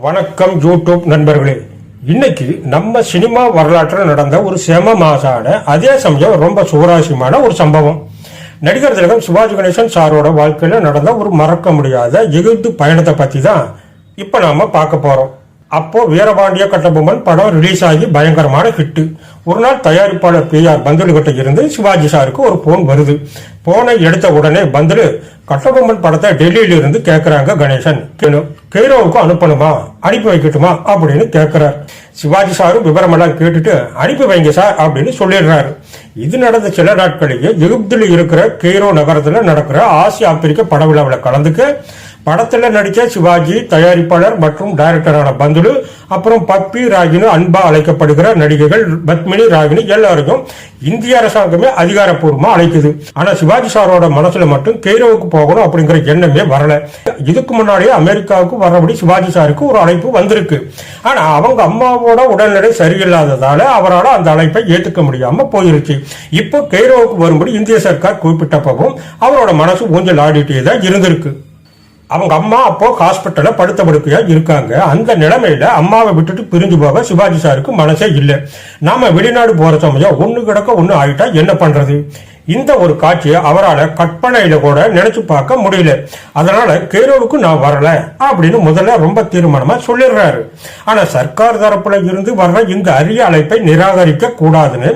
வணக்கம் யூடியூப் நண்பர்களே. இன்னைக்கு நம்ம சினிமா வரலாற்றில் நடந்த ஒரு செம மாசான அதே சமயம் ரொம்ப சுவாரஸ்யமான ஒரு சம்பவம். நடிகர் திலகம் சிவாஜி கணேசன் சாரோட வாழ்க்கையில நடந்த ஒரு மறக்க முடியாத எகிப்து பயணத்தை பத்தி தான் இப்ப நாம பார்க்க போறோம். அப்போ வீரபாண்டிய கட்டபொம்மன் படம் ரிலீஸ் ஆகி பயங்கரமான ஹிட். ஒரு நாள் தயாரிப்பாளர் PR பந்துலு கிட்ட இருந்து சிவாஜி சாருக்கு ஒரு போன் வருது. போனை எடுத்த உடனே பந்துலு கட்டபொம்மன் படத்தை டெல்லியில இருந்து கேக்குறாங்க. கணேசன் கெய்ரோவுக்கு அனுப்பணுமா, அனுப்பி வைக்கட்டுமா அப்படின்னு கேட்கிறார். சிவாஜி சாரும் விவரமெல்லாம் கேட்டுட்டு அனுப்பி வைங்க சார் அப்படின்னு சொல்லிடுறாரு. இது நடந்த சில நாட்களிலேயே எகிப்துல இருக்கிற கெய்ரோ நகரத்துல நடக்கிற ஆசிய ஆப்பிரிக்க பட விழாவில் கலந்துக்க படத்துல நடிச்ச சிவாஜி, தயாரிப்பாளர் மற்றும் டைரக்டரான பந்துலு, அப்புறம் பப்பி, ராகினி, அன்பா அழைக்கப்படுகிற நடிகைகள் பத்மினி, ராகினி எல்லாருக்கும் இந்திய அரசாங்கமே அதிகாரப்பூர்வமா அழைக்குது. ஆனா சிவாஜி சாரோட மனசுல மட்டும் கெய்ரோவுக்கு போகணும் அப்படிங்கிற எண்ணமே வரல. இதுக்கு முன்னாடியே அமெரிக்காவுக்கு வரபடி சிவாஜி சாருக்கு ஒரு அழைப்பு வந்திருக்கு. ஆனா அவங்க அம்மாவோட உடல்நிலை சரியில்லாததால அவரால் அந்த அழைப்பை ஏத்துக்க முடியாம போயிருச்சு. இப்போ கெய்ரோவுக்கு வரும்படி இந்திய சர்க்கார் குறிப்பிட்டப்பவும் அவரோட மனசு ஊஞ்சல் ஆடிட்டே தான் இருந்திருக்கு. அவங்க அம்மா அப்போ ஹாஸ்பிட்டல்ல படுத்த படுக்கையா இருக்காங்க. அந்த நிலைமையில அம்மாவை விட்டுட்டு பிரிஞ்சு போக சிவாஜி சாருக்கு மனசே இல்லை. நாம வெளிநாடு போற சமயம் ஒண்ணு கிடக்க ஒண்ணு ஆயிட்டா என்ன பண்றது? இந்த ஒரு காட்சியை அவரால் கற்பனையில கூட நினைச்சு பார்க்க முடியல. அதனால கெய்ரோவுக்கு நான் வரல அப்படின்னு முதல்ல ரொம்ப தீர்மானமா சொல்லிடுறாரு. ஆனா சர்க்கார் தரப்புல இருந்து வர்ற இந்த அரிய அழைப்பை நிராகரிக்க கூடாதுன்னு,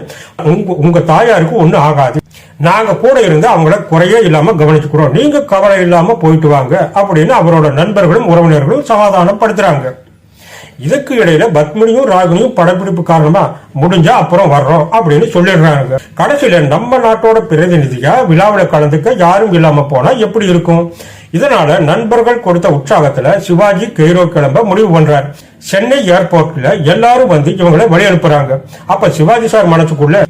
உங்க தாயாருக்கு ஒண்ணு ஆகாது, நாங்க கூட இருந்து அவங்கள குறையே இல்லாம கவனிச்சுக்கிறோம், நீங்க கவலை இல்லாம போயிட்டு வாங்க அப்படின்னு அவரோட நண்பர்களும் உறவினர்களும் சமாதானம் படுத்துறாங்க. இதுக்கு இடையில பத்மினியும் ராகினியும் படப்பிடிப்பு காரணமா முடிஞ்சா அப்புறம் வர்றோம் அப்படின்னு சொல்லிடுறாங்க. கடைசியில நம்ம நாட்டோட பிரதிநிதியா விழாவில் கலந்துக்க யாரும் இல்லாம போனா எப்படி இருக்கும்? இதனால நண்பர்கள் கொடுத்த உற்சாகத்துல சிவாஜி கெய்ரோ கிளம்ப முடிவு பண்றார். சென்னை ஏர்போர்ட்ல எல்லாரும் வந்து இவங்களை வழி அனுப்புறாங்க. அப்ப சிவாஜி சார் மனசுக்குள்ள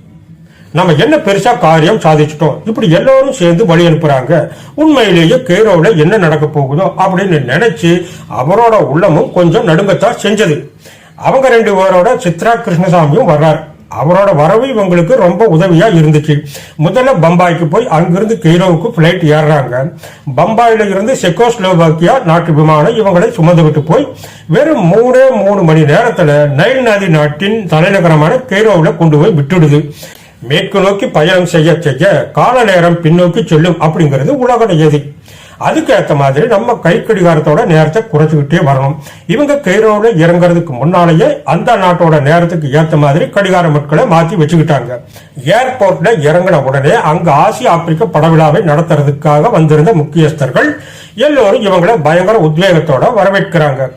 நம்ம என்ன பெருசா காரியம் சாதிச்சிட்டோம், இப்படி எல்லாரும் சேர்ந்து வழி அனுப்புறாங்க, உண்மையிலேயே கெய்ரோவுல என்ன நடக்க போகுதோ அப்படின்னு நினைச்சு அவரோட உள்ளமும் கொஞ்சம் நடுங்கத்தான் செஞ்சது. அவங்க ரெண்டு பேரோட சித்ரா கிருஷ்ணசாமியும் வர்றார். அவரோட வரவு இவங்களுக்கு ரொம்ப உதவியா இருந்துச்சு. முதல்ல பம்பாய்க்கு போய் அங்கிருந்து கெய்ரோவுக்கு பிளைட் ஏறுறாங்க. பம்பாயில இருந்து செக்கோஸ்லோவாக்கியா நாட்டு விமானம் இவங்களை சுமந்து விட்டு போய் வெறும் 3 மணி நேரத்துல நைல் நதி நாட்டின் தலைநகரமான கெய்ரோவுல கொண்டு போய் விட்டுடுது. மேற்கு நோக்கி பயணம் செய்ய செய்ய கால நேரம் பின்னோக்கி செல்லும் அப்படிங்கிறது உலக நியதி. அதுக்கு ஏற்ற மாதிரி நம்ம கை கடிகாரத்தோட நேரத்தை குறைச்சுக்கிட்டே வரணும். இவங்க கெய்ரோல இறங்குறதுக்கு முன்னாலேயே அந்த நாட்டோட நேரத்துக்கு ஏற்ற மாதிரி கடிகார மட்களை மாத்தி வச்சுக்கிட்டாங்க. ஏர்போர்ட்ல இறங்கின உடனே அங்க ஆசிய ஆப்பிரிக்க படவிழாவை நடத்துறதுக்காக வந்திருந்த முக்கியஸ்தர்கள் எல்லோரும் இவங்களை பயங்கர உத்வேகத்தோட வரவேற்கிறாங்க.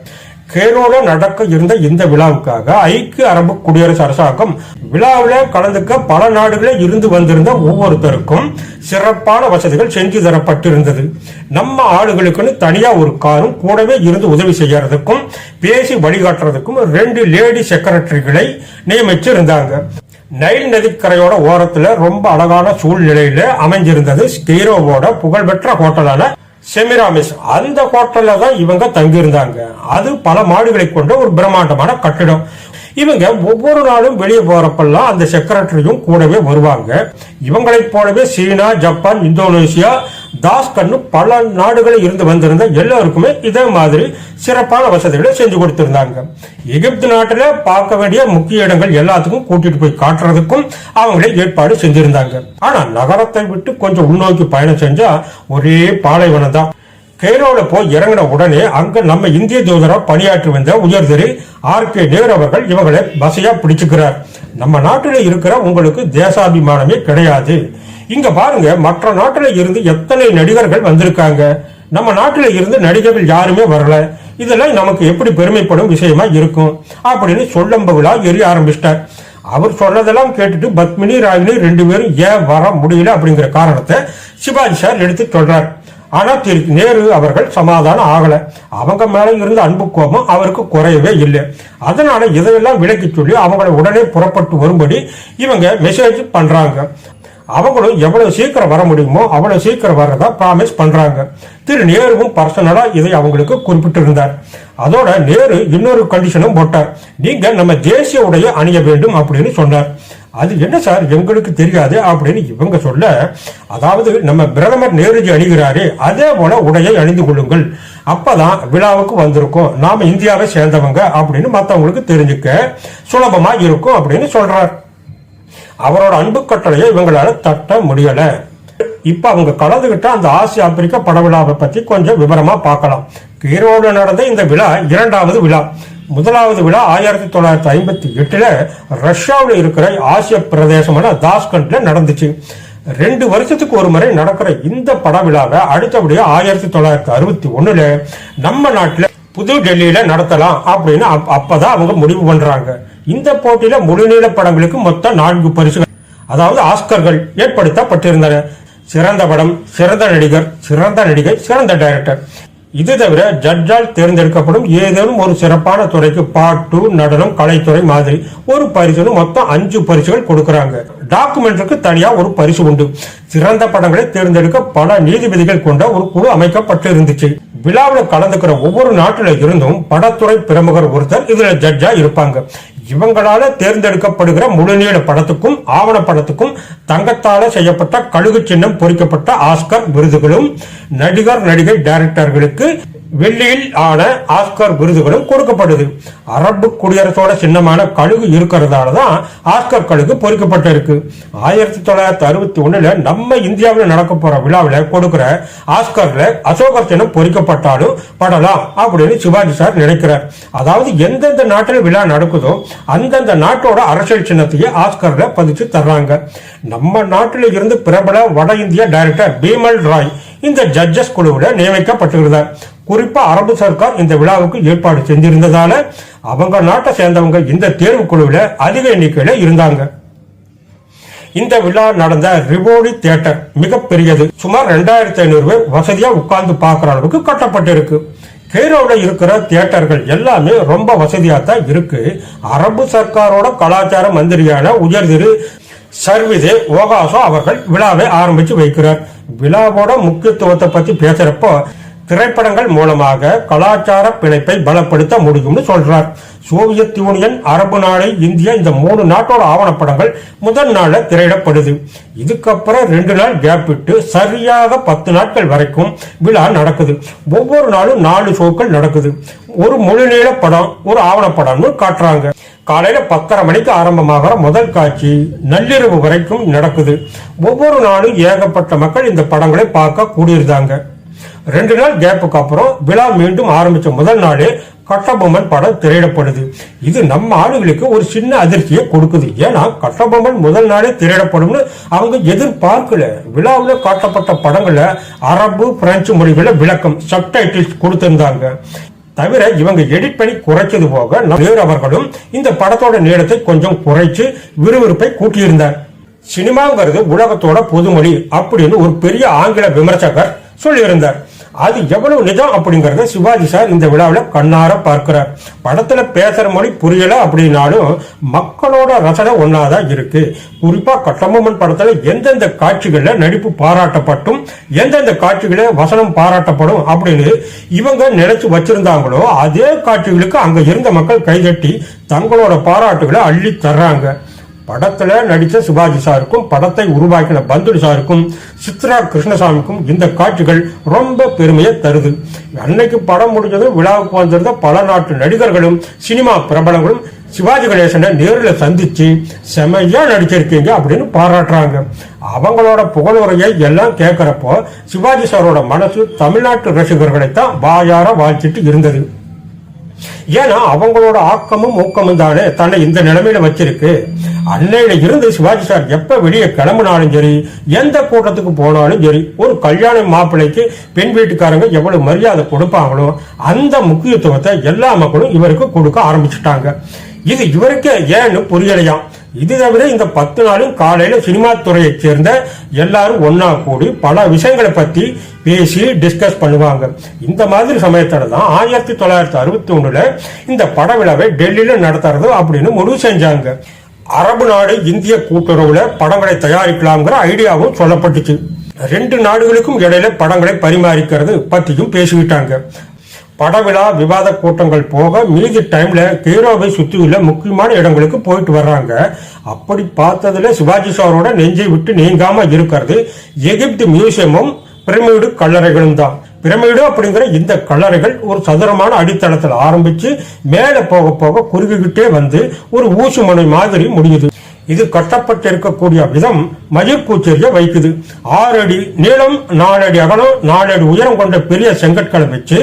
கெய்ரோல நடக்க இருந்த இந்த விழாவுக்காக ஐக்கிய அரபு குடியரசு அரசாங்கம் விழாவில் கலந்துக்க பல நாடுகளில் இருந்து வந்திருந்த ஒவ்வொருத்தருக்கும் சிறப்பான வசதிகள் செஞ்சு தரப்பட்டிருந்தது. நம்ம ஆளுகளுக்குன்னு தனியா ஒரு காரும் கூடவே இருந்து உதவி செய்யறதுக்கும் பேசி வழிகாட்டுறதுக்கும் 2 லேடி செக்ரட்டரிகளை நியமிச்சிருந்தாங்க. நைல் நதிக்கரையோட ஓரத்துல ரொம்ப அழகான சூழ்நிலையில அமைஞ்சிருந்தது கெய்ரோவோட புகழ்பெற்ற ஹோட்டலான செமிராமிஸ். அந்த ஹோட்டல்ல தான் இவங்க தங்கியிருந்தாங்க. அது பல மாடிகளை கொண்ட ஒரு பிரம்மாண்டமான கட்டிடம். இவங்க ஒவ்வொரு நாளும் வெளியே போறப்பெல்லாம் அந்த செக்ரட்டரியும் கூடவே வருவாங்க. இவங்களைப் போலவே சீனா, ஜப்பான், இந்தோனேசியா, தாஸ்கன்னு பல நாடுகளில் இருந்து வந்திருந்த எல்லாருக்குமே இதே மாதிரி சிறப்பான வசதிகளை செஞ்சு கொடுத்திருந்தாங்க. எகிப்து நாட்டில பார்க்க வேண்டிய முக்கிய இடங்கள் எல்லாத்துக்கும் கூட்டிட்டு போய் காட்டுறதுக்கும் அவங்களே ஏற்பாடு செஞ்சிருந்தாங்க. ஆனா நகரத்தை விட்டு கொஞ்சம் உள்நோக்கி பயணம் செஞ்சா ஒரே பாலைவனம் தான். கெய்ரோல போய் இறங்கின உடனே அங்க நம்ம இந்திய தூதரா பணியாற்றி வந்த உயர்திரு RK நேரு அவர்கள் இவங்களை பசையா பிடிச்சுக்கிறார். நம்ம நாட்டில இருக்கிற உங்களுக்கு தேசாபிமானமே கிடையாது, இங்க பாருங்க மற்ற நாட்டில இருந்து எத்தனை நடிகர்கள் வந்திருக்காங்க, நம்ம நாட்டில இருந்து நடிகர்கள் யாருமே வரல, இதெல்லாம் நமக்கு எப்படி பெருமைப்படும் விஷயமா இருக்கும் அப்படின்னு சொல்லம்புகளா எரிய ஆரம்பிச்சிட்டார். அவர் சொன்னதெல்லாம் கேட்டுட்டு பத்மினி, ராகினி 2 பேரும் ஏன் வர முடியல அப்படிங்கிற காரணத்தை சிவாஜி சார் எடுத்து சொல்றார். ஆனா நேரு அவர்கள் சமாதானம் ஆகல. அவங்க மேல இருந்த அன்பு கோபம் அவருக்கு குறையவே இல்லை. அதனால இதையெல்லாம் விலக்கி சொல்லி அவங்களை உடனே புறப்பட்டு வரும்படி இவங்க மெசேஜ் பண்றாங்க. அவங்களும் எவ்வளவு சீக்கிரம் வர முடியுமோ அவ்வளவு சீக்கிரம் வர்றதா ப்ராமிஸ் பண்றாங்க. திரு நேருவும் பர்சனலா இதை அவங்களுக்கு குறிப்பிட்டு இருந்தார். அதோட நேரு இன்னொரு கண்டிஷனும் போட்டார். நீங்க நம்ம தேசிய உடைய அணிய வேண்டும் அப்படின்னு சொன்னார். அது என்ன சார் எங்களுக்கு தெரியாது அப்படின்னு இவங்க சொல்ல, அதாவது நம்ம பிரதமர் நேருஜி அணிகிறாரே அதே போல உடையை அணிந்து கொள்ளுங்கள், அப்பதான் விழாவுக்கு வந்திருக்கும், நாம இந்தியாவை சேர்ந்தவங்க அப்படின்னு மற்றவங்களுக்கு தெரிஞ்சுக்க சுலபமா இருக்கும் அப்படின்னு சொல்றார். அவரோட அன்பு கட்டளையை இவங்களால தட்ட முடியல. இப்ப அவங்க கலந்துகிட்ட அந்த ஆசிய ஆப்பிரிக்க பட விழாவை பத்தி கொஞ்சம் விவரமா பார்க்கலாம். ஈரோடு நடந்த இந்த விழா இரண்டாவது விழா. முதலாவது விழா 1958 ரஷ்யாவில் இருக்கிற ஆசிய பிரதேசமான தாஸ்கண்ட்ல நடந்துச்சு. 2 வருஷத்துக்கு ஒரு முறை நடக்கிற இந்த பட விழாவை அடுத்தபடியா 1961 நம்ம நாட்டுல புது டெல்லியில நடத்தலாம் அப்படின்னு அப்பதான் அவங்க முடிவு பண்றாங்க. இந்த போட்டியில முழுநீள படங்களுக்கு மொத்தம் 4 பரிசுகள், அதாவது ஆஸ்கர்கள் ஏற்படுத்தப்பட்டிருந்தன. சிறந்த படம், சிறந்த நடிகர், சிறந்த நடிகை, சிறந்த டைரக்டர். இது தவிர ஜட்ஜால் தேர்ந்தெடுக்கப்படும் ஏதேனும் ஒரு சிறப்பான துறைக்கு பாட்டு, நடனம், கலைத்துறை மாதிரி ஒரு பரிசு, மொத்தம் 5 பரிசுகள் கொடுக்கறாங்க. டாக்குமெண்ட்ருக்கு தனியா ஒரு பரிசு உண்டு. சிறந்த படங்களை தேர்ந்தெடுக்க பல நீதிபதிகள் கொண்ட ஒரு குழு அமைக்கப்பட்டு இருந்துச்சு. விழாவில் கலந்துக்கிற ஒவ்வொரு நாட்டில இருந்தும் படத்துறை பிரமுகர் ஒருத்தர் இதுல ஜட்ஜா இருப்பாங்க. இவங்களால தேர்ந்தெடுக்கப்படுகிற முழுநீள படத்துக்கும் ஆவண படத்துக்கும் தங்கத்தால செய்யப்பட்ட கழுகு சின்னம் பொறிக்கப்பட்ட ஆஸ்கர் விருதுகளும், நடிகர் நடிகை டைரக்டர்களுக்கு வெள்ளியில் ஆன ஆஸ்கர் விருதுகளும் கொடுக்கப்படுது. அரபு குடியரசோட சின்னமான கழுகு இருக்கிறதாலதான் ஆஸ்கர் கழுகு பொறிக்கப்பட்டிருக்கு. 1961 நம்ம இந்தியாவில் நடக்க போற விழாவில் கொடுக்கிற ஆஸ்கர்ல அசோகர் சின்னம் பொறிக்கப்பட்டாலும் படலாம் அப்படின்னு சிவாஜி சார் நினைக்கிறார். அதாவது எந்தெந்த நாட்டில் விழா நடக்குதோ அந்தந்த நாட்டோட அரசியல் சின்னத்தையே ஆஸ்கர்ல பதிச்சு தர்றாங்க. நம்ம நாட்டில் இருந்து பிரபல வட இந்திய டைரக்டர் பீமல் ராய் இந்த ஜட்ஜஸ் குழுவில் நியமிக்கப்பட்டிருந்தார். குறிப்பா அரபு சர்க்கார் இந்த விழாவுக்கு ஏற்பாடு செஞ்சிருந்ததால அவங்க நாட்டை சேர்ந்தவங்க இந்த தேர்வு குழுவில் அதிக எண்ணிக்கையில இருந்தாங்க. இந்த விழா நடந்த ரிவோலி தியேட்டர் மிகப்பெரியது. சுமார் 2500 பேர் வசதியா உட்கார்ந்து பார்க்கிற அளவுக்கு கட்டப்பட்டிருக்கு. கெய்ரோவில் இருக்கிற தியேட்டர்கள் எல்லாமே ரொம்ப வசதியா தான் இருக்கு. அரபு சர்க்காரோட கலாச்சார மந்திரியான உயர் திரு சர்விதே ஓகாசோ அவர்கள் விழாவை ஆரம்பிச்சு வைக்கிறார். விழாவோட முக்கியத்துவத்தை பத்தி பேசுறப்போ திரைப்படங்கள் மூலமாக கலாச்சார பிணைப்பை பலப்படுத்த முடியும்னு சொல்றார். சோவியத் யூனியன், அரபு நாடு, இந்தியா இந்த 3 நாட்டோட ஆவணப்படங்கள் முதல் நாள்ல திரையிடப்படுது. இதுக்கப்புறம் 2 நாள் கேப் விட்டு சரியாக 10 நாட்கள் வரைக்கும் விழா நடக்குது. ஒவ்வொரு நாளும் 4 ஷோக்கள் நடக்குது. ஒரு முழுநீள படம், ஒரு ஆவணப்படம்னு காட்டுறாங்க. காலையில 10:30 மணிக்கு ஆரம்பமாகிற முதல் காட்சி நள்ளிரவு வரைக்கும் நடக்குது. ஒவ்வொரு நாளும் ஏகப்பட்ட மக்கள் இந்த படங்களை பார்க்க கூடியிருந்தாங்க. 2 நாள் கேப்புக்கு அப்புறம் விழா மீண்டும் ஆரம்பிச்ச முதல் நாளே கட்டபொம்மன் படம் திரையிடப்படுது. இது நம்ம ஆளுகளுக்கு ஒரு சின்ன அதிர்ச்சியை கொடுக்குது. ஏன்னா கட்டபொம்மன் முதல் நாளே திரையிடப்படும்னு அவங்க எதிர்பார்க்கல. விழாவில் காட்டப்பட்ட படங்கள்ல அரபு, பிரெஞ்சு மொழிகள விளக்கம், சப்டைட்டில்ஸ் கொடுத்திருந்தாங்க. தவிர இவங்க எடிட் பண்ணி குறைச்சது போக நேரு அவர்களும் இந்த படத்தோட நீளத்தை கொஞ்சம் குறைச்சு விறுவிறுப்பை கூட்டியிருந்தார். சினிமாங்கிறது உலகத்தோட பொதுமொழி அப்படின்னு ஒரு பெரிய ஆங்கில விமர்சகர் சொல்லியிருந்தார். அது எவ்வளவு நிஜம் அப்படிங்கறத சிவாஜி சார் இந்த விழாவில் கண்ணார பார்க்கிறார். படத்துல பேசுற மொழி புரியல அப்படின்னாலும் மக்களோட ரசனை ஒன்னாதான் இருக்கு. குறிப்பா கட்டபொம்மன் படத்துல எந்தெந்த காட்சிகள்ல நடிப்பு பாராட்டப்பட்டும் எந்தெந்த காட்சிகள வசனம் பாராட்டப்படும் அப்படின்னு இவங்க நினைச்சு வச்சிருந்தாங்களோ அதே காட்சிகளுக்கு அங்க இருந்த மக்கள் கைதட்டி தங்களோட பாராட்டுகளை அள்ளி தர்றாங்க. படத்துல நடிச்ச சிவாஜி சாருக்கும் படத்தை உருவாக்கின பந்துலு சாருக்கும் சித்ரா கிருஷ்ணசாமிக்கும் இந்த காட்சிகள் ரொம்ப பெருமையை தருது. அன்னைக்கு படம் முடிஞ்சதும் விழாவுக்கு வந்திருந்த பல நாட்டு நடிகர்களும் சினிமா பிரபலங்களும் சிவாஜி கணேசனை நேரில் சந்திச்சு செமையா நடிச்சிருக்கீங்க அப்படின்னு பாராட்டுறாங்க. அவங்களோட புகழுரையை எல்லாம் கேட்கிறப்போ சிவாஜி சாரோட மனசு தமிழ்நாட்டு ரசிகர்களைத்தான் வாயார வாழ்த்திட்டு இருந்தது. ஏன்னா அவங்களோட ஆக்கமும் ஊக்கமும் தானே தன்னை இந்த நிலைமையில வச்சிருக்கு. அன்னையில இருந்து சிவாஜி சார் எப்ப வெளியே கிளம்பினாலும் சரி, எந்த கூட்டத்துக்கு போனாலும் சரி, ஒரு கல்யாண மாப்பிள்ளைக்கு பெண் வீட்டுக்காரங்க எவ்வளவு மரியாதை கொடுப்பாங்களோ அந்த முக்கியத்துவத்தை எல்லா மக்களும் இவருக்கு கொடுக்க ஆரம்பிச்சுட்டாங்க. இது இவருக்கு ஏன்னு புரியலையாம். இது தவிர இந்த 10 நாளும் காலையில சினிமா துறையை சேர்ந்த எல்லாரும் ஒன்னா கூடி பல விஷயங்களை பத்தி பேசி டிஸ்கஸ் பண்ணுவாங்க. இந்த மாதிரி சமயத்துல தான் 1961 இந்த பட விழாவை டெல்லியில நடத்துறது அப்படின்னு முடிவு செஞ்சாங்க. அரபு நாடு இந்திய கூட்டுறவுல படங்களை தயாரிக்கலாம்ங்கிற ஐடியாவும் சொல்லப்பட்டுச்சு. 2 நாடுகளுக்கும் இடையில படங்களை பரிமாறிக்கிறது பத்தியும் பேசிவிட்டாங்க. படவிழா விவாத கூட்டங்கள் போக மீதி டைம்ல கெய்ரோவை சுற்றியுள்ள முக்கியமான இடங்களுக்கு போயிட்டு வர்றாங்க. அப்படி பார்த்ததுல சிவாஜி சாரோட நெஞ்சை விட்டு நீங்காம இருக்கிறது எகிப்து மியூசியமும் பிரமிடு கல்லறைகளும் தான். பிரமிடு அப்படிங்கிற இந்த கல்லறைகள் ஒரு சதுரமான அடித்தளத்தில் ஆரம்பிச்சு மேல போக போக குறுகிக்கிட்டே வந்து ஒரு ஊசி முனை மாதிரி முடியுது. இது கட்டப்பட்டிருக்கக்கூடிய விதம் மயிர் பூச்செறிய வைக்குது. 6 அடி நீளம், 4 அடி அகலம், 4 அடி உயரம் கொண்ட பெரிய செங்கற்களை வச்சு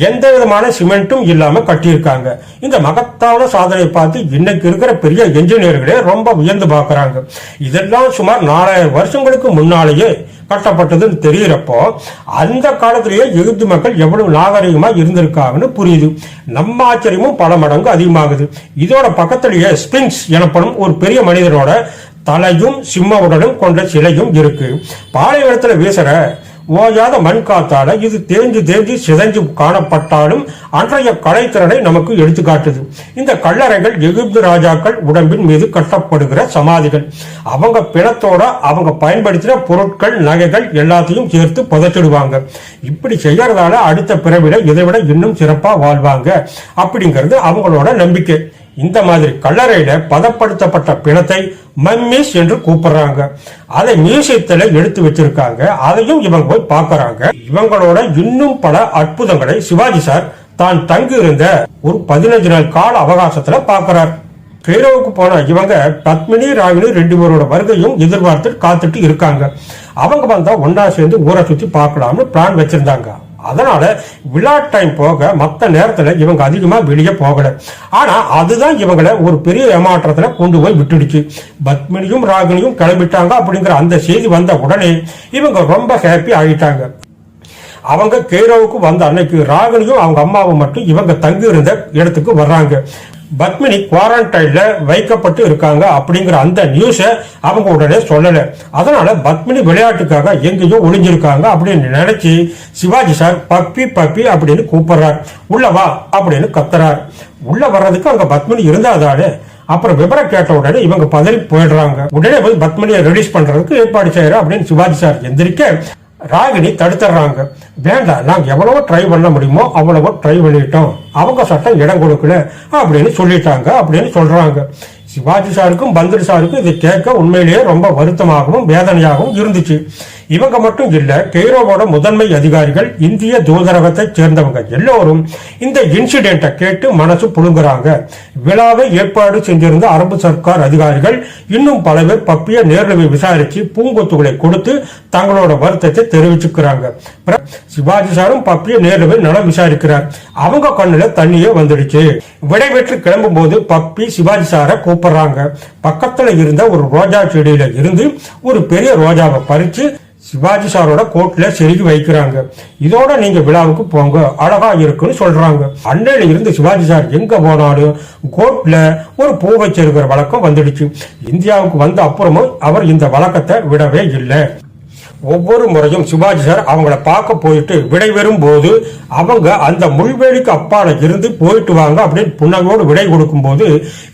எந்த விதமான சிமெண்ட்டும் இல்லாம கட்டியிருக்காங்க. இந்த மகத்தான சாதனை பார்த்து இன்னைக்கு இருக்கிற பெரிய என்ஜினியர்களே ரொம்ப வியந்து பார்க்கறாங்க. இதெல்லாம் சுமார் 4000 வருஷங்களுக்கு முன்னாலேயே கட்டப்பட்டதுன்னு தெரியறப்போ அந்த காலத்திலேயே எகிப்து மக்கள் எவ்வளவு நாகரிகமா இருந்திருக்காங்கன்னு புரியுது. நம்ம ஆச்சரியமும் பல மடங்கு அதிகமாகுது. இதோட பக்கத்திலேயே ஸ்பிங்ஸ் எனப்படும் ஒரு பெரிய மனிதரோட தலையும் சிம்ம உடலும் கொண்ட சிலையும் இருக்கு. பாலைவனத்துல வீசுற ஓயாத மண் காத்தால இது தேஞ்சு சிதைஞ்சு காணப்பட்டாலும் அன்றைய கலைத்திறனை நமக்கு எடுத்துக்காட்டுது. இந்த கல்லறைகள் எகிப்து ராஜாக்கள் உடம்பின் மீது கட்டப்படுகிற சமாதிகள். அவங்க பிணத்தோட அவங்க பயன்படுத்தின பொருட்கள், நகைகள் எல்லாத்தையும் சேர்த்து புதைச்சிடுவாங்க. இப்படி செய்யறதால அடுத்த பிறவில இதைவிட இன்னும் சிறப்பா வாழ்வாங்க அப்படிங்கிறது அவங்களோட நம்பிக்கை. இந்த மாதிரி கல்லறையில பதப்படுத்தப்பட்ட பிணத்தை மம்மிஸ் என்று கூப்பிடுறாங்க. அதை மியூசியத்துல எடுத்து வச்சிருக்காங்க. அதையும் இவங்க போய் பாக்குறாங்க. இவங்களோட இன்னும் பல அற்புதங்களை சிவாஜி சார் தான் தங்கி இருந்த ஒரு 15 நாள் கால அவகாசத்துல பாக்குறார். கெய்ரோவுக்கு போன இவங்க பத்மினி, ராகினி 2 பேரோட வருகையும் எதிர்பார்த்து காத்துட்டு இருக்காங்க. அவங்க வந்தா ஒன்னா சேர்ந்து ஊரை சுத்தி பார்க்கலாம்னு பிளான் வச்சிருந்தாங்க. அதனால விழா டைம் போக மற்ற நேரத்துல இவங்க அதிகமா வெளியே போகல. ஆனா அதுதான் இவங்களை ஒரு பெரிய ஏமாற்றத்துல கொண்டு போய் விட்டுடுச்சு. பத்மினியும் ராகினியும் கிளம்பிட்டாங்க அப்படிங்கிற அந்த செய்தி வந்த உடனே இவங்க ரொம்ப ஹாப்பி ஆகிட்டாங்க. அவங்க கெய்ரோவுக்கு வந்த அன்னைக்கு ராகினியும் அவங்க அம்மாவும் மட்டும் இவங்க தங்கி இருந்த இடத்துக்கு வர்றாங்க. பத்மினி குவாரண்டைன்ல வைக்கப்பட்டு இருக்காங்க அப்படிங்கிற அந்த நியூஸ அவங்க உடனே சொல்லல. அதனால பத்மினி விளையாட்டுக்காக எங்கேயோ ஒளிஞ்சிருக்காங்க அப்படின்னு நினைச்சு சிவாஜி சார் பப்பி பப்பி அப்படின்னு கூப்பிடுறார். உள்ள வா அப்படின்னு கத்துறார். உள்ள வர்றதுக்கு அங்க பத்மினி இருந்தாதானே. அப்புறம் விவரம் கேட்ட உடனே இவங்க பதறி போயிடுறாங்க. உடனே போய் பத்மினியை ரிலீஸ் பண்றதுக்கு ஏற்பாடு செய்யற அப்படின்னு சிவாஜி சார் எந்திரிக்க ராகினி தடுத்துறாங்க. வேண்டாம், நாங்க எவ்வளவோ ட்ரை பண்ண முடியுமோ அவ்வளவோ ட்ரை பண்ணிட்டோம், அவங்க சட்டம் இடம் கொடுக்கல அப்படின்னு சொல்லிட்டாங்க அப்படின்னு சொல்றாங்க. சிவாஜி சாருக்கும் பந்தில் சாருக்கும் இதை கேட்க உண்மையிலேயே ரொம்ப வருத்தமாகவும் வேதனையாகவும் இருந்துச்சு. இவங்க மட்டும் இல்ல, கெய்ரோவோட முதன்மை அதிகாரிகள், இந்திய தூதரகத்தை சேர்ந்தவங்க எல்லோரும் இந்த இன்சிடென்ட்டை கேட்டு மனசு புழுங்குறாங்க. விழாவை ஏற்பாடு செஞ்சிருந்த அரபு சர்க்கார் அதிகாரிகள் இன்னும் பல பேர் பப்பிய நேரில் விசாரிச்சு பூங்கொத்துகளை கொடுத்து தங்களோட வருத்தத்தை தெரிவிச்சுக்கிறாங்க. சிவாஜி சாரும் பப்பிய நேரில் நலம் விசாரிக்கிறார். அவங்க கண்ணுல தண்ணியே வந்துடுச்சு. விடைபெற்று கிளம்பும் போது பப்பி சிவாஜி சாரை கூப்பிடுறாங்க. பக்கத்துல இருந்த ஒரு ரோஜா செடியில இருந்து ஒரு பெரிய ரோஜாவை பறிச்சு சிவாஜி சாரோட கோட்ல செருகி வைக்கிறாங்க. இதோட நீங்க விழாவுக்கு போங்க, அழகா இருக்குன்னு சொல்றாங்க. அன்னையில இருந்து சிவாஜி சார் எங்க போனாலும் கோட்ல ஒரு பூவை செருகிற வழக்கம் வந்துடுச்சு. இந்தியாவுக்கு வந்த அப்புறமும் அவர் இந்த வழக்கத்தை விடவே இல்லை. ஒவ்வொரு முறையும் சிவாஜி சார் அவங்கள பார்க்க போயிட்டு விடைபெறும் போது அவங்க அந்த முள்வேலிக்கு அப்பால இருந்து போயிட்டு வாங்க அப்படின்னு புன்னகையோடு விடை கொடுக்கும் போது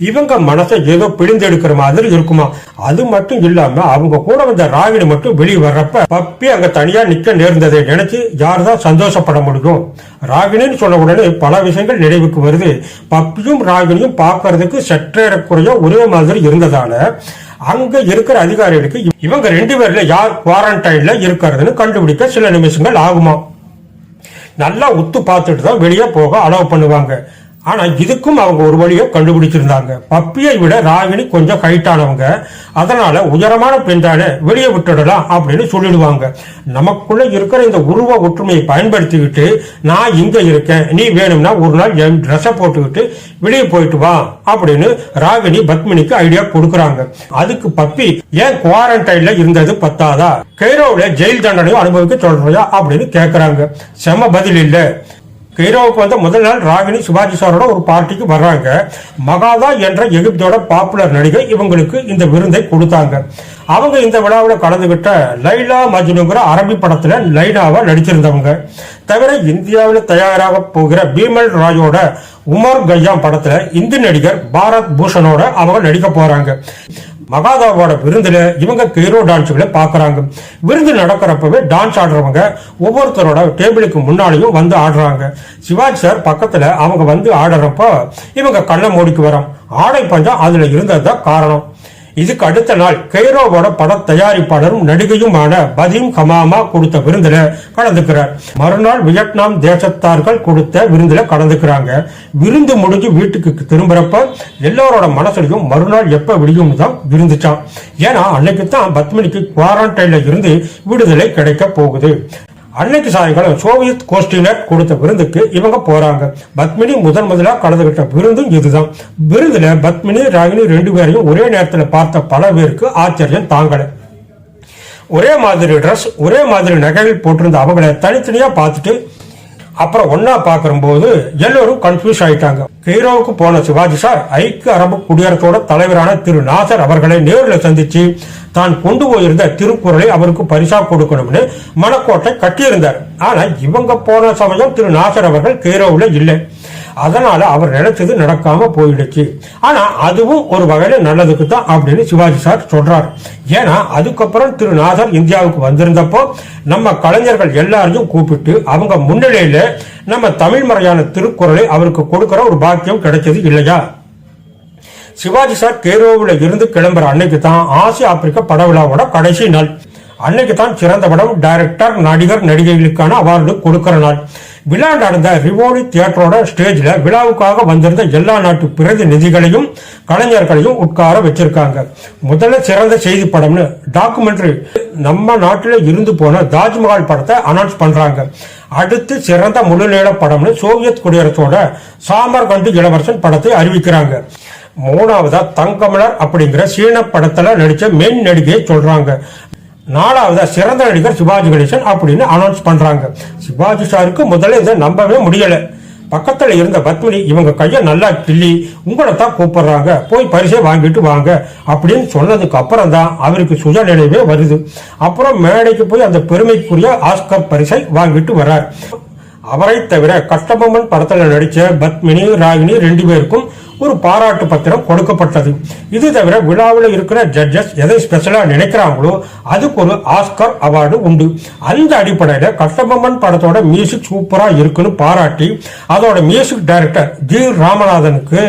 இவங்க மனசை ஏதோ பிடிந்தெடுக்கிற மாதிரி இருக்குமா. அது மட்டும் இல்லாம அவங்க கூட வந்த ராகினி மட்டும் வெளியே வர்றப்ப பப்பி அங்க தனியா நிக்க நேர்ந்ததை நினைச்சு யாருதான் சந்தோஷப்பட முடியும். ராகினின்னு சொன்ன உடனே பல விஷயங்கள் நினைவுக்கு வருது. பப்பியும் ராகினியும் பார்க்கறதுக்கு சற்றேறக்குறைய ஒரே மாதிரி இருந்ததால அங்க இருக்கிற அதிகாரிகளுக்கு இவங்க 2 பேர்ல யார் குவாரண்டைன்ல இருக்கிறதுன்னு கண்டுபிடிக்க சில நிமிஷங்கள் ஆகுமா. நல்லா உத்து பார்த்துட்டு தான் வெளியே போக அலோவ் பண்ணுவாங்க. ஆனா இதுக்கும் அவங்க ஒரு வழியை கண்டுபிடிச்சிருந்தாங்க. பப்பியை விட ராகினி கொஞ்சம் ஹைட்டானவங்க, அதனால உயரமான பெண்தானே வெளியே விட்டுடலாம் அப்படின்னு சொல்லிடுவாங்க. நமக்குள்ள இருக்கிற இந்த உருவ ஒற்றுமையை பயன்படுத்திக்கிட்டு நான் இங்க இருக்கேன், நீ வேணும்னா ஒரு நாள் என் ட்ரெஸ்ஸை போட்டுக்கிட்டு வெளியே போயிட்டு வா அப்படின்னு ராகினி பத்மினிக்கு ஐடியா கொடுக்கறாங்க. அதுக்கு பப்பி ஏன் குவாரண்டைன்ல இருந்தது பத்தாதா, கெய்ரோவில ஜெயில் தண்டனையும் அனுபவிக்க சொல்றியா அப்படின்னு கேக்குறாங்க. செம பதில் இல்ல. கெய்ரோவுக்கு வந்த முதல் நாள் ராகினி சிவாஜி சாரோட ஒரு பார்ட்டிக்கு வர்றாங்க. மகாதா என்ற எகிப்தோட பாப்புலர் நடிகை இவங்களுக்கு இந்த விருந்தை கொடுத்தாங்க. அவங்க இந்த விழாவில் கலந்துகிட்ட லைலா மஜ்னுங்கிற அரபி படத்துல லைலாவா நடிச்சிருந்தவங்க. தவிர இந்தியாவில் தயாராக போகிற பீமல் ராயோட உமர் கய்யாம் படத்துல இந்தி நடிகர் பாரத் பூஷனோட அவங்க நடிக்க போறாங்க. மகாதாவோட விருந்துல இவங்க கெய்ரோ டான்ஸுகளை பாக்குறாங்க. விருந்து நடக்கிறப்பவே டான்ஸ் ஆடுறவங்க ஒவ்வொருத்தரோட டேபிளுக்கு முன்னாலேயும் வந்து ஆடுறாங்க. சிவாஜி சார் பக்கத்துல அவங்க வந்து ஆடுறப்போ இவங்க கண்ணை மூடிக்கு வரோம். ஆடை பஞ்சம் அதுல இருந்ததுதான் காரணம். இதுக்கு அடுத்த நாள் கெய்ரோவோட பட தயாரிப்பாளரும் நடிகையுமான பதீம் ஹமாமா கொடுத்த விருந்துல கலந்துக்கிறார். மறுநாள் வியட்நாம் தேசத்தார்கள் கொடுத்த விருந்துல கலந்துக்கிறாங்க. விருந்து முடிஞ்சு வீட்டுக்கு திரும்புறப்ப எல்லாரோட மனசுலையும் மறுநாள் எப்ப விடியும் தான் இருந்துச்சான். ஏன்னா அன்னைக்கு தான் பத்மினிக்கு குவாரண்டைன்ல இருந்து விடுதலை கிடைக்க போகுது. அன்னைக்கு சாயங்காலம் சோவியத் கோஷ்டினர் கொடுத்த விருந்துக்கு இவங்க போறாங்க. பத்மினி முதலா கலந்துகிட்ட விருந்தும் இதுதான். விருதுல பத்மினி ராகினி 2 பேரையும் ஒரே நேரத்தில் பார்த்த பல பேருக்கு ஆச்சரியம் தாங்கல. ஒரே மாதிரி ட்ரெஸ், ஒரே மாதிரி நகைகள் போட்டிருந்த அவங்களை தனித்தனியா பார்த்துட்டு அப்புறம் ஒன்னா பாக்கும்போது எல்லோரும் கன்ஃபியூஸ் ஆயிட்டாங்க. கெய்ரோவுக்கு போன சிவாஜி சார் ஐக்கிய அரபு குடியரசோட தலைவரான திரு நாசர் அவர்களை நேரில் சந்திச்சு தான் கொண்டு போயிருந்த திருக்குறளை அவருக்கு பரிசா கொடுக்கணும்னு மனக்கோட்டை கட்டியிருந்தார். ஆனா இவங்க போன சமயம் திரு நாசர் அவர்கள் கெய்ரோவுல இல்லை. அதனால அவர் நினைச்சது நடக்காம போயிடுச்சு. ஆனா அதுவும் ஒரு வகையில நல்லதுக்கு தான் அப்படின்னு சிவாஜி சார் சொல்றார். ஏன்னா அதுக்கப்புறம் திரு நாசர் இந்தியாவுக்கு வந்திருந்தப்போ நம்ம கலைஞர்கள் எல்லாரையும் கூப்பிட்டு அவங்க முன்னிலையில நம்ம தமிழ் முறையான திருக்குறளை அவருக்கு கொடுக்கிற ஒரு பாக்கியம் கிடைச்சது இல்லையா? சிவாஜி சார் கெய்ரோவில் இருந்து கிளம்புற அன்னைக்கு தான் ஆசிய ஆப்பிரிக்க பட விழாவோட கடைசி நாள். அன்னைக்கு தான் சிறந்த படம், டைரக்டர், நடிகர், நடிகைகளுக்கான அவார்டு கொடுக்கிற நாள். விழா நடந்த ரிவோலி தியேட்டரோட ஸ்டேஜ்ல விழாவுக்காக வந்திருந்த எல்லா நாட்டு பிரதிநிதிகளையும் கலைஞர்களையும் உட்கார வச்சிருக்காங்க. முதல்ல சிறந்த செய்தி படம்னு டாக்குமெண்ட்ரி நம்ம நாட்டில இருந்து போன தாஜ்மஹால் படத்தை அனௌன்ஸ் பண்றாங்க. அடுத்து சிறந்த முழுநீள படம்னு சோவியத் குடியரசோட சாமர்கண்டு இளவரசன் படத்தை அறிவிக்கிறாங்க. மூணாவதா தங்கமலர் அப்படிங்கிற சீன படத்துல நடிச்ச மெயின் நடிகையை சொல்றாங்க. நாலாவதா சிறந்த நடிகர் சிவாஜி கணேசன் அப்படின்னு அனௌன்ஸ் பண்றாங்க. சிவாஜி சாருக்கு முதல்ல இதை நம்பவே முடியல. பக்கத்துல இருந்த பத்மினி இவங்க கைய நல்லா கிள்ளி உங்களை தான் கூப்பிடுறாங்க, போய் பரிசை வாங்கிட்டு வாங்க அப்படின்னு சொன்னதுக்கு அப்புறம் தான் அவருக்கு சுய நினைவே வருது. அப்புறம் மேடைக்கு போய் அந்த பெருமைக்குரிய ஆஸ்கர் பரிசை வாங்கிட்டு வர்றார். அவரை தவிர கட்டபொம்மன் படத்துல நடிச்ச பத்மினி, ராகினி 2 பேருக்கும் ஒரு பாராட்டு பத்திரம் கொடுக்கப்பட்டது. இது தவிர விழாவில் இருக்கிற ஜட்ஜஸ் எதை ஸ்பெஷலா நினைக்கிறாங்களோ அதுக்கு ஒரு ஆஸ்கர் அவார்டு உண்டு. அந்த அடிப்படையில கட்டபொம்மன் படத்தோட மியூசிக் சூப்பரா இருக்குன்னு பாராட்டி அதோட மியூசிக் டைரக்டர் ஜி ராமநாதனுக்கு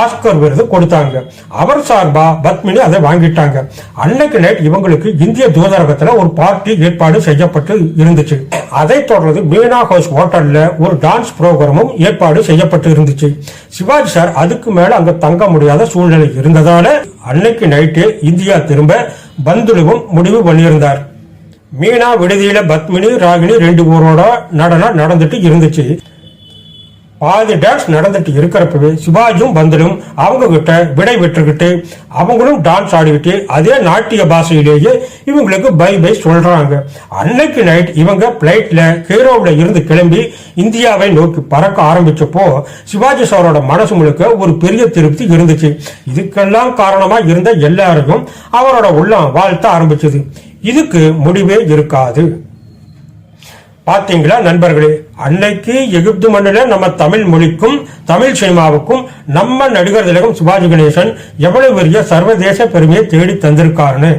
ஆஸ்கர் விருது கொடுத்தாங்க. அவர் சார்பா பத்மினி அதை வாங்கிட்டாங்க. அன்னைக்கு நைட் இவங்களுக்கு இந்திய தூதரகத்துல ஒரு பார்ட்டி ஏற்பாடு செய்யப்பட்டு இருந்துச்சு. அதை தொடர்ந்து மீனா ஹவுஸ் ஹோட்டல்ல ஒரு டான்ஸ் ப்ரோக்ராமும் ஏற்பாடு செய்யப்பட்டு இருந்துச்சு. சிவாஜி சார் அதுக்கு மேல அங்க தங்க முடியாத சூழ்நிலை இருந்ததால அன்னைக்கு நைட்டு இந்தியா திரும்ப வந்துடுவும் முடிவு பண்ணியிருந்தார். மீனா விடுதியில பத்மினி, ராகினி 2 பேரோட நடனம் நடந்துட்டு இருந்துச்சு. பாதி டான்ஸ் நடந்துட்டு இருக்கிறப்பவே சிவாஜியும் பந்தலும் அவங்க கிட்ட விடை பெற்றுக்கிட்டு அவங்களும் டான்ஸ் ஆடிக்கிட்டு அதே நாட்டிய பாஷையிலேயே இவங்களுக்கு பை பை சொல்றாங்க. அன்னைக்கு நைட் இவங்க பிளைட்ல கெய்ரோவில் இருந்து கிளம்பி இந்தியாவை நோக்கி பறக்க ஆரம்பிச்சப்போ சிவாஜி சாரோட மனசு முழுக்க ஒரு பெரிய திருப்தி இருந்துச்சு. இதுக்கெல்லாம் காரணமா இருந்த எல்லாரையும் அவரோட உள்ளம் வாழ்த்த ஆரம்பிச்சது. இதுக்கு முடிவே இருக்காது. பாத்தீங்களா நண்பர்களே, அன்னைக்கு எகிப்து மண்ணில நம்ம தமிழ் மொழிக்கும் தமிழ் சினிமாவுக்கும் நம்ம நடிகர் திலகம் சிவாஜி கணேசன் எவ்வளவு பெரிய சர்வதேச பெருமையை தேடி தந்திருக்காருன்னு.